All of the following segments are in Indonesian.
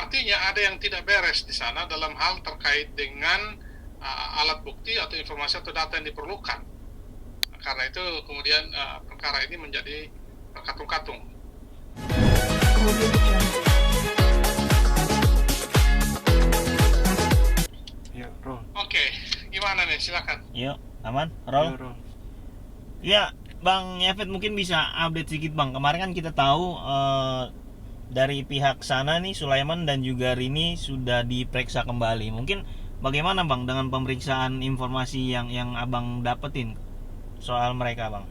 artinya ada yang tidak beres di sana dalam hal terkait dengan alat bukti atau informasi atau data yang diperlukan. Karena itu kemudian perkara ini menjadi katung-katung. Ya, roll. Oke, gimana nih? Silakan. Yuk, aman? Roll? Ya, roll. Ya, Bang Yafet mungkin bisa update sedikit Bang. Kemarin kan kita tahu dari pihak sana nih Sulaiman dan juga Rini sudah diperiksa kembali. Mungkin bagaimana Bang dengan pemeriksaan informasi yang Abang dapetin soal mereka Bang?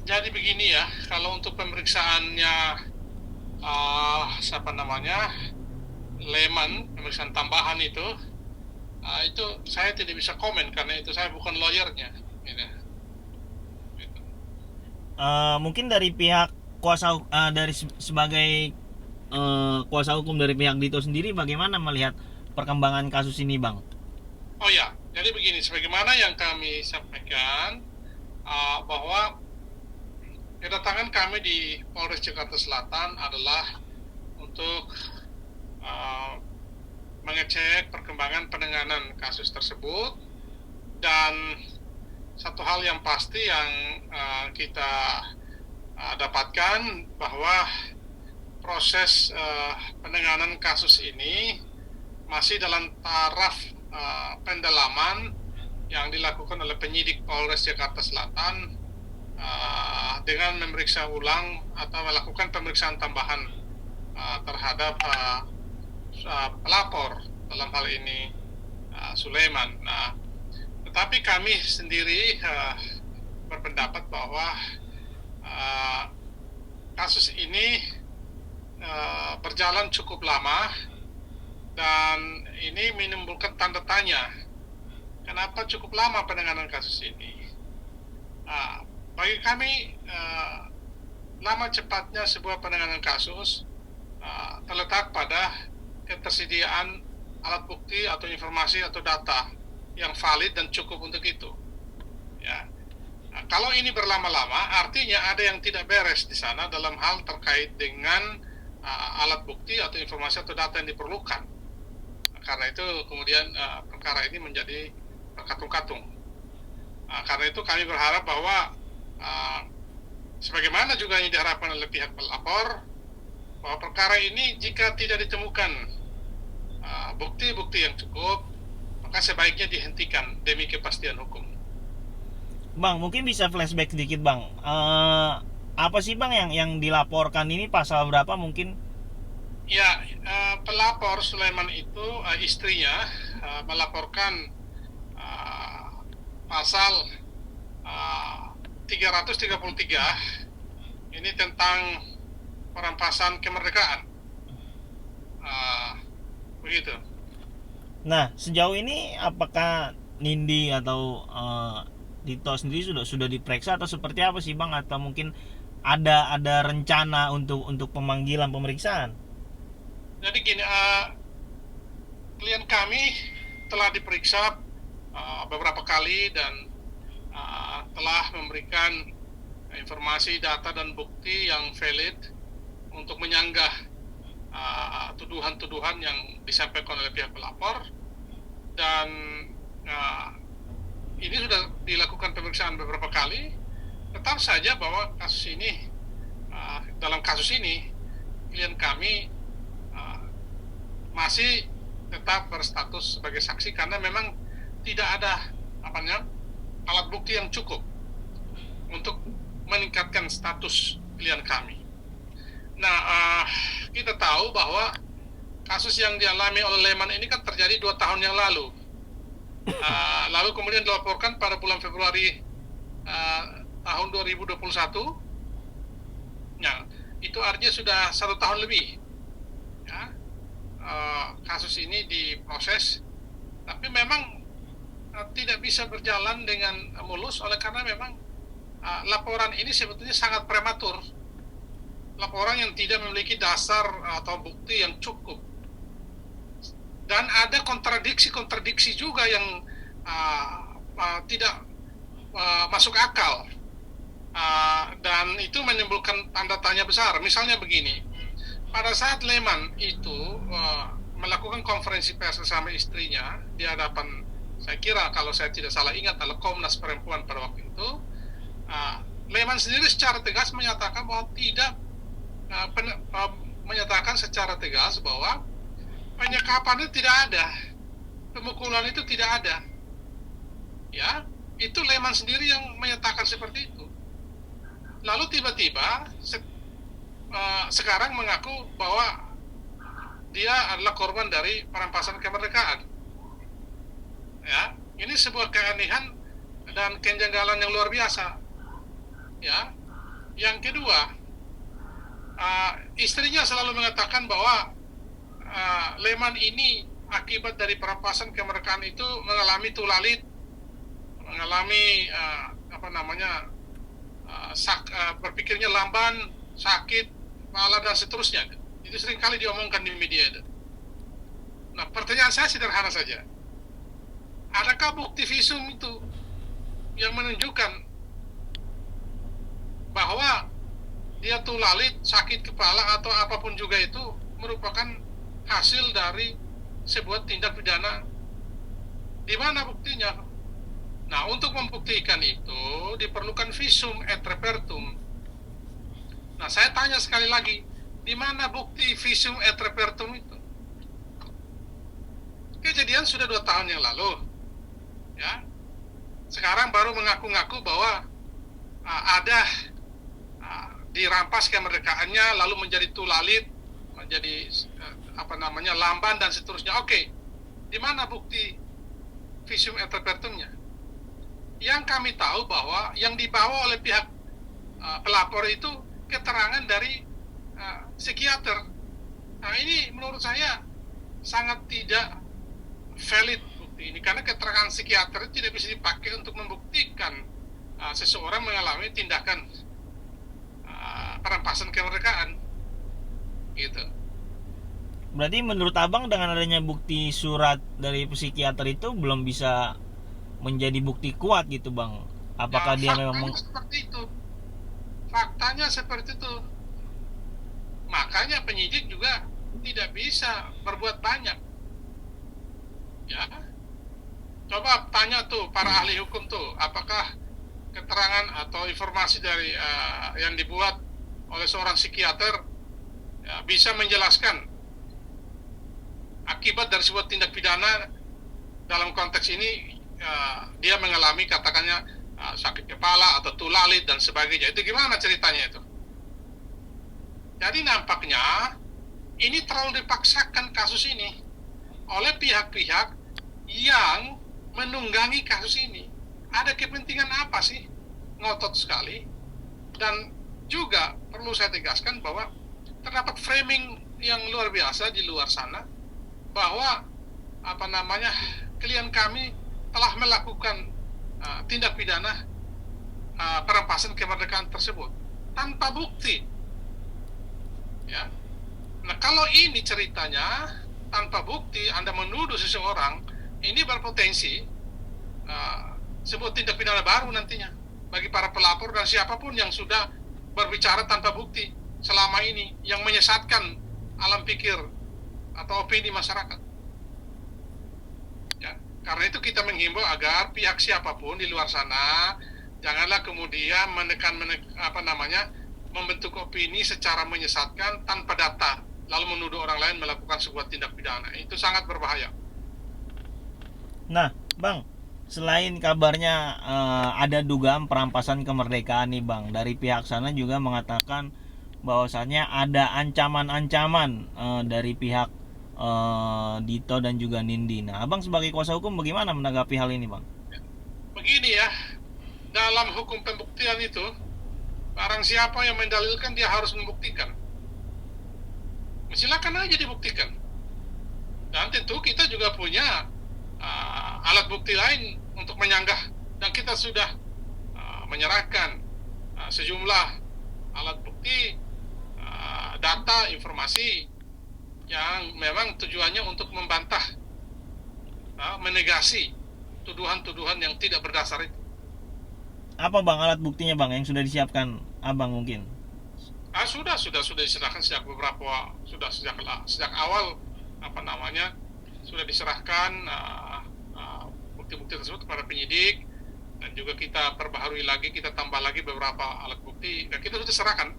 Jadi begini ya, kalau untuk pemeriksaannya siapa namanya Leman, pemeriksaan tambahan itu saya tidak bisa komen karena itu saya bukan lawyernya. Gitu. Mungkin dari pihak kuasa sebagai kuasa hukum dari pihak Dito sendiri bagaimana melihat perkembangan kasus ini Bang? Oh ya, jadi begini, sebagaimana yang kami sampaikan bahwa kedatangan kami di Polres Jakarta Selatan adalah untuk mengecek perkembangan penanganan kasus tersebut, dan satu hal yang pasti yang kita dapatkan bahwa proses penanganan kasus ini masih dalam taraf pendalaman yang dilakukan oleh penyidik Polres Jakarta Selatan dengan memeriksa ulang atau melakukan pemeriksaan tambahan terhadap pelapor, dalam hal ini Sulaiman. Nah, tetapi kami sendiri berpendapat bahwa kasus ini berjalan cukup lama dan ini menimbulkan tanda tanya. Kenapa cukup lama penanganan kasus ini? Bagi kami, lama cepatnya sebuah penanganan kasus terletak pada ketersediaan alat bukti atau informasi atau data yang valid dan cukup untuk itu. Ya. Nah, kalau ini berlama-lama, artinya ada yang tidak beres di sana dalam hal terkait dengan alat bukti atau informasi atau data yang diperlukan. Karena itu kemudian perkara ini menjadi katung-katung. Karena itu kami berharap bahwa sebagaimana juga yang diharapkan oleh pihak pelapor, bahwa perkara ini jika tidak ditemukan bukti-bukti yang cukup, maka sebaiknya dihentikan demi kepastian hukum. Bang, mungkin bisa flashback sedikit Bang. Apa sih Bang yang dilaporkan ini, pasal berapa mungkin? Ya, pelapor Sulaiman itu istrinya melaporkan pasal 333 ini tentang perampasan kemerdekaan. Begitu. Nah, sejauh ini apakah Nindi atau Dito sendiri sudah diperiksa atau seperti apa sih Bang, atau mungkin ada rencana untuk pemanggilan pemeriksaan? Jadi gini, klien kami telah diperiksa beberapa kali dan telah memberikan informasi, data dan bukti yang valid untuk menyanggah tuduhan-tuduhan yang disampaikan oleh pihak pelapor, dan ini sudah dilakukan pemeriksaan beberapa kali. Tetap saja bahwa kasus ini, dalam kasus ini klien kami masih tetap berstatus sebagai saksi karena memang tidak ada alat bukti yang cukup untuk meningkatkan status klien kami. Nah, kita tahu bahwa kasus yang dialami oleh Leman ini kan terjadi 2 tahun yang lalu. Lalu kemudian dilaporkan pada bulan Februari tahun 2021. Nah, itu artinya sudah 1 tahun lebih. Ya, kasus ini diproses, tapi memang tidak bisa berjalan dengan mulus oleh karena memang laporan ini sebetulnya sangat prematur. Laporan yang tidak memiliki dasar atau bukti yang cukup, dan ada kontradiksi juga yang tidak masuk akal. Dan itu menimbulkan tanda tanya besar. Misalnya begini, pada saat Lehman itu melakukan konferensi pers bersama istrinya di hadapan, saya kira kalau saya tidak salah ingat adalah Komnas Perempuan pada waktu itu, Lehman sendiri secara tegas menyatakan bahwa tidak menyatakan secara tegas bahwa penyekapan itu tidak ada, pemukulan itu tidak ada. Ya, itu Lehman sendiri yang menyatakan seperti itu. Lalu tiba-tiba sekarang mengaku bahwa dia adalah korban dari perampasan kemerdekaan. Ya, ini sebuah keanehan dan kejanggalan yang luar biasa. Ya, yang kedua, istrinya selalu mengatakan bahwa Lehman ini akibat dari perampasan kemerdekaan itu mengalami tulalit, mengalami berpikirnya lamban, sakit, kepala dan seterusnya. Itu sering kali diomongkan di media itu. Nah, pertanyaan saya sederhana saja. Adakah bukti visum itu yang menunjukkan bahwa dia tulalit, sakit kepala atau apapun juga itu merupakan hasil dari sebuah tindak pidana? Di mana buktinya? Nah, untuk membuktikan itu diperlukan visum et repertum. Nah, saya tanya sekali lagi, di mana bukti visum et repertum itu? Kejadian sudah 2 tahun yang lalu, ya. Sekarang baru mengaku-ngaku bahwa ada dirampas kemerdekaannya, lalu menjadi tulalit, menjadi lamban dan seterusnya. Oke, di mana bukti visum et repertumnya? Yang kami tahu bahwa yang dibawa oleh pihak pelapor itu keterangan dari psikiater. Nah, ini menurut saya sangat tidak valid bukti ini, karena keterangan psikiater itu tidak bisa dipakai untuk membuktikan seseorang mengalami tindakan perampasan kemerdekaan, gitu. Berarti menurut abang dengan adanya bukti surat dari psikiater itu belum bisa menjadi bukti kuat gitu bang? Apakah dia memang seperti itu? Faktanya seperti itu. Makanya penyidik juga tidak bisa berbuat banyak. Ya, coba tanya tuh para ahli hukum tuh, apakah keterangan atau informasi dari yang dibuat oleh seorang psikiater bisa menjelaskan akibat dari sebuah tindak pidana. Dalam konteks ini dia mengalami katakannya sakit kepala atau tulalit dan sebagainya. Itu gimana ceritanya itu? Jadi nampaknya ini terlalu dipaksakan kasus ini oleh pihak-pihak yang menunggangi kasus ini. Ada kepentingan apa sih? Ngotot sekali. Dan juga perlu saya tegaskan bahwa terdapat framing yang luar biasa di luar sana bahwa klien kami telah melakukan tindak pidana perampasan kemerdekaan tersebut tanpa bukti. Ya. Nah, kalau ini ceritanya tanpa bukti Anda menuduh seseorang, ini berpotensi sebuah tindak pidana baru nantinya bagi para pelapor dan siapapun yang sudah berbicara tanpa bukti selama ini, yang menyesatkan alam pikir atau opini masyarakat. Ya, karena itu kita menghimbau agar pihak siapapun di luar sana janganlah kemudian membentuk opini secara menyesatkan tanpa data, lalu menuduh orang lain melakukan sebuah tindak pidana. Itu sangat berbahaya. Nah, bang, selain kabarnya ada dugaan perampasan kemerdekaan nih bang, dari pihak sana juga mengatakan bahwasannya ada ancaman-ancaman dari pihak Dito dan juga Nindi. Nah, abang sebagai kuasa hukum bagaimana menanggapi hal ini bang? Begini ya, dalam hukum pembuktian itu, barang siapa yang mendalilkan dia harus membuktikan. Silakan aja dibuktikan. Dan tentu kita juga punya alat bukti lain untuk menyanggah, dan kita sudah menyerahkan sejumlah alat bukti, data, informasi yang memang tujuannya untuk membantah, menegasi tuduhan-tuduhan yang tidak berdasar itu. apa bang alat buktinya bang yang sudah disiapkan abang mungkin? Sudah diserahkan sejak sejak awal, apa namanya, sudah diserahkan bukti-bukti tersebut kepada penyidik, dan juga kita perbaharui lagi, kita tambah lagi beberapa alat bukti, dan kita sudah serahkan.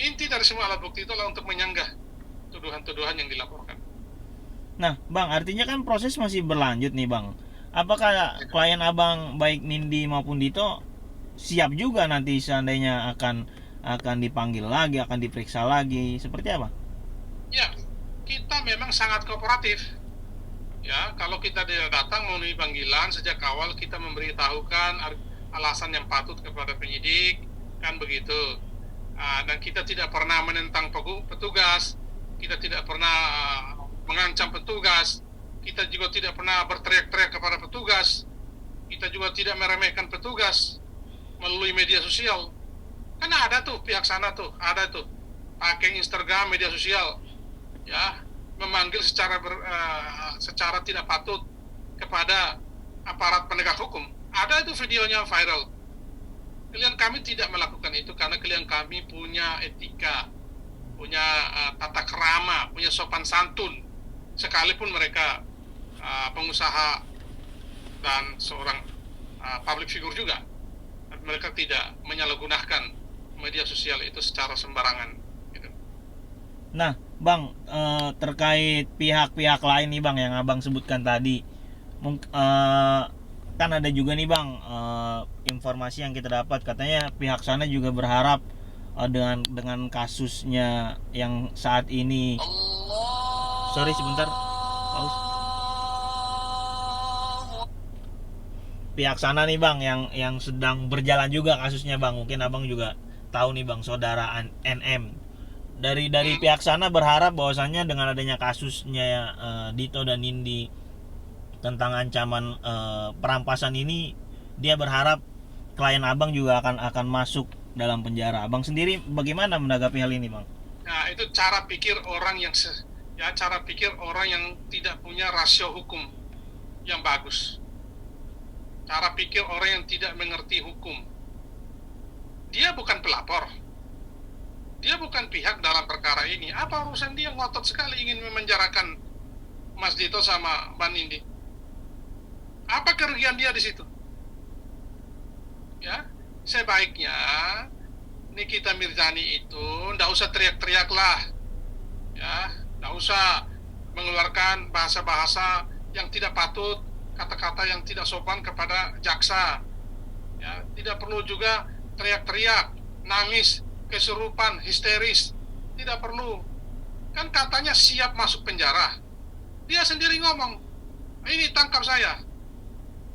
Inti dari semua alat bukti itu adalah untuk menyanggah tuduhan-tuduhan yang dilaporkan. Nah bang, artinya kan proses masih berlanjut nih bang. Apakah klien abang baik Nindi maupun Dito siap juga nanti seandainya akan dipanggil lagi, akan diperiksa lagi, seperti apa? Ya, kita memang sangat kooperatif. Ya, kalau kita datang memenuhi panggilan, sejak awal kita memberitahukan alasan yang patut kepada penyidik, kan begitu. Dan kita tidak pernah menentang petugas, kita tidak pernah mengancam petugas, kita juga tidak pernah berteriak-teriak kepada petugas, kita juga tidak meremehkan petugas melalui media sosial. Kan ada tuh pihak sana tuh, ada tuh pakai Instagram, media sosial, ya, memanggil secara tidak patut kepada aparat penegak hukum. Ada itu videonya viral. Klien kami tidak melakukan itu karena klien kami punya etika, punya tata krama, punya sopan santun. Sekalipun mereka pengusaha dan seorang public figure juga, mereka tidak menyalahgunakan media sosial itu secara sembarangan. Gitu. Nah bang, terkait pihak-pihak lain nih bang yang abang sebutkan tadi, kan ada juga nih bang, informasi yang kita dapat katanya pihak sana juga berharap dengan kasusnya yang saat ini. Sorry sebentar, pause. Pihak sana nih bang yang sedang berjalan juga kasusnya bang, mungkin abang juga tahu nih bang, saudara NM dari pihak sana berharap bahwasannya dengan adanya kasusnya Dito dan Nindi tentang ancaman perampasan ini, dia berharap klien abang juga akan masuk dalam penjara. Abang sendiri bagaimana menanggapi hal ini bang? Nah, itu cara pikir orang cara pikir orang yang tidak punya rasio hukum yang bagus. Cara pikir orang yang tidak mengerti hukum. Dia bukan pelapor. Dia bukan pihak dalam perkara ini. Apa urusan dia ngotot sekali ingin memenjarakan Mas Dito sama Mbak Nindi? Apa kerugian dia di situ? Ya, sebaiknya Nikita Mirzani itu nggak usah teriak-teriak lah, ya, nggak usah mengeluarkan bahasa-bahasa yang tidak patut, kata-kata yang tidak sopan kepada jaksa. Ya, tidak perlu juga teriak-teriak, nangis, kesurupan, histeris. Tidak perlu. Kan katanya siap masuk penjara. Dia sendiri ngomong, ini tangkap saya.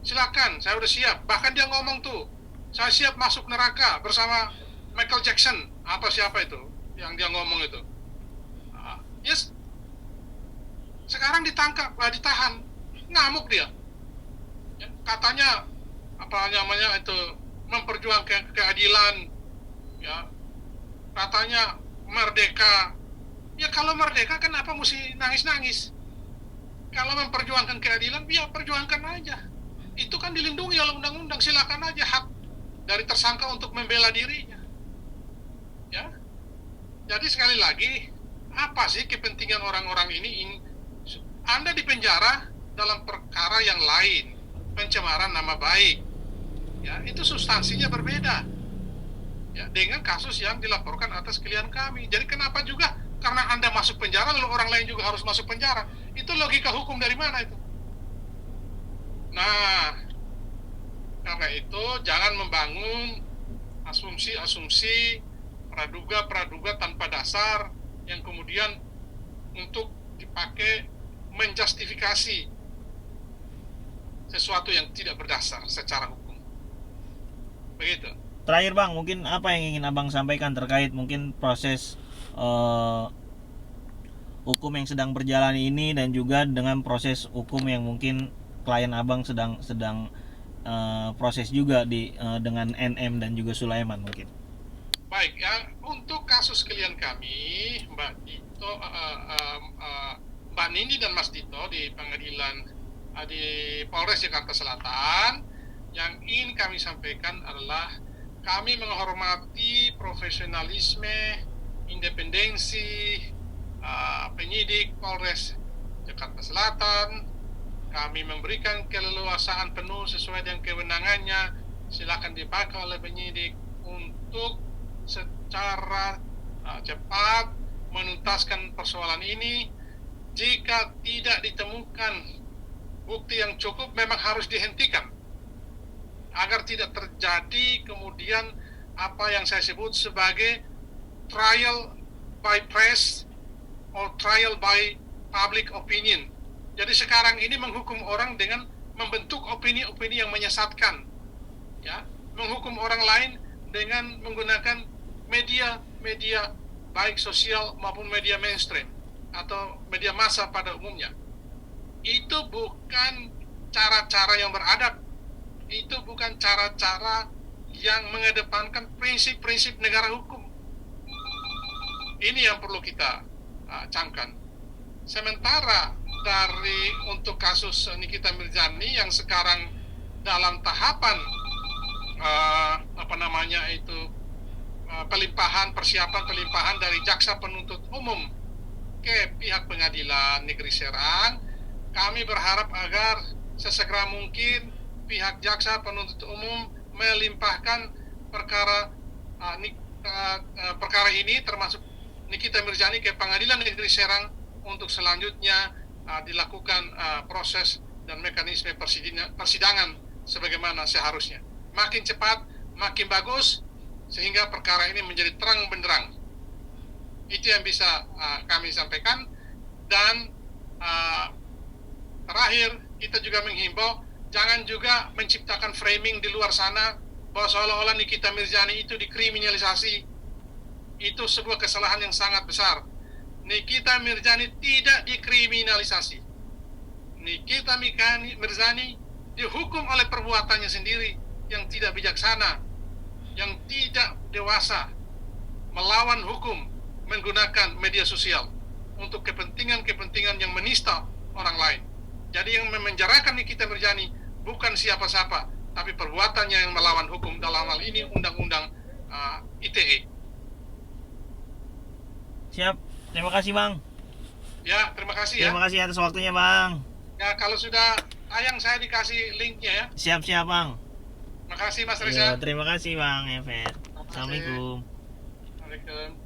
Silakan, saya udah siap. Bahkan dia ngomong tuh, saya siap masuk neraka bersama Michael Jackson. Atau siapa itu yang dia ngomong itu. Yes. Sekarang ditahan. Ngamuk dia. Ya, katanya, apa namanya itu, memperjuangkan keadilan. Ya, katanya merdeka. Ya kalau merdeka kenapa mesti nangis-nangis? Kalau memperjuangkan keadilan, ya perjuangkan aja. Itu kan dilindungi oleh undang-undang, silakan aja hak dari tersangka untuk membela dirinya. Ya. Jadi sekali lagi, apa sih kepentingan orang-orang ini? Anda dipenjara dalam perkara yang lain, pencemaran nama baik. Ya, itu substansinya berbeda. Ya, dengan kasus yang dilaporkan atas klien kami. Jadi kenapa juga karena Anda masuk penjara lalu orang lain juga harus masuk penjara? Itu logika hukum dari mana itu? Nah, karena itu jangan membangun asumsi-asumsi, praduga-praduga tanpa dasar yang kemudian untuk dipakai menjustifikasi sesuatu yang tidak berdasar secara hukum. Begitu. Terakhir bang, mungkin apa yang ingin abang sampaikan terkait mungkin proses hukum yang sedang berjalan ini dan juga dengan proses hukum yang mungkin klien abang sedang proses juga dengan NM dan juga Sulaiman mungkin. Baik ya, untuk kasus klien kami Mbak Dito, Mbak Nindi dan Mas Dito di pengadilan di Polres Jakarta Selatan, yang ingin ingin kami sampaikan adalah kami menghormati profesionalisme, independensi penyidik Polres Jakarta Selatan. Kami memberikan keleluasaan penuh sesuai dengan kewenangannya. Silakan dipakai oleh penyidik untuk secara cepat menuntaskan persoalan ini. Jika tidak ditemukan bukti yang cukup, memang harus dihentikan agar tidak terjadi kemudian apa yang saya sebut sebagai trial by press or trial by public opinion. Jadi sekarang ini menghukum orang dengan membentuk opini-opini yang menyesatkan, ya, menghukum orang lain dengan menggunakan media baik sosial maupun media mainstream atau media massa pada umumnya. Itu bukan cara-cara yang beradab. Itu bukan cara-cara yang mengedepankan prinsip-prinsip negara hukum. Ini yang perlu kita camkan. Sementara untuk kasus Nikita Mirzani yang sekarang dalam tahapan persiapan pelimpahan dari jaksa penuntut umum ke pihak pengadilan negeri Serang, kami berharap agar sesegera mungkin pihak jaksa penuntut umum melimpahkan perkara ini termasuk Nikita Mirzani ke pengadilan negeri Serang untuk selanjutnya dilakukan proses dan mekanisme persidangan sebagaimana seharusnya. Makin cepat, makin bagus, sehingga perkara ini menjadi terang benderang. Itu yang bisa kami sampaikan. Dan terakhir, kita juga menghimbau jangan juga menciptakan framing di luar sana bahwa seolah-olah Nikita Mirzani itu dikriminalisasi. Itu sebuah kesalahan yang sangat besar. Nikita Mirzani tidak dikriminalisasi. Nikita Mirzani dihukum oleh perbuatannya sendiri yang tidak bijaksana, yang tidak dewasa, melawan hukum menggunakan media sosial untuk kepentingan-kepentingan yang menista orang lain. Jadi yang memenjarakan Nikita Mirzani bukan siapa-siapa, tapi perbuatannya yang melawan hukum, dalam hal ini Undang-Undang ITE. Siap, terima kasih Bang. Ya, terima kasih ya. Terima kasih atas waktunya Bang. Ya, kalau sudah tayang saya dikasih linknya ya. Siap Bang. Terima kasih Mas Ya, Reza. terima kasih Bang Evet. Assalamualaikum. Waalaikumsalam.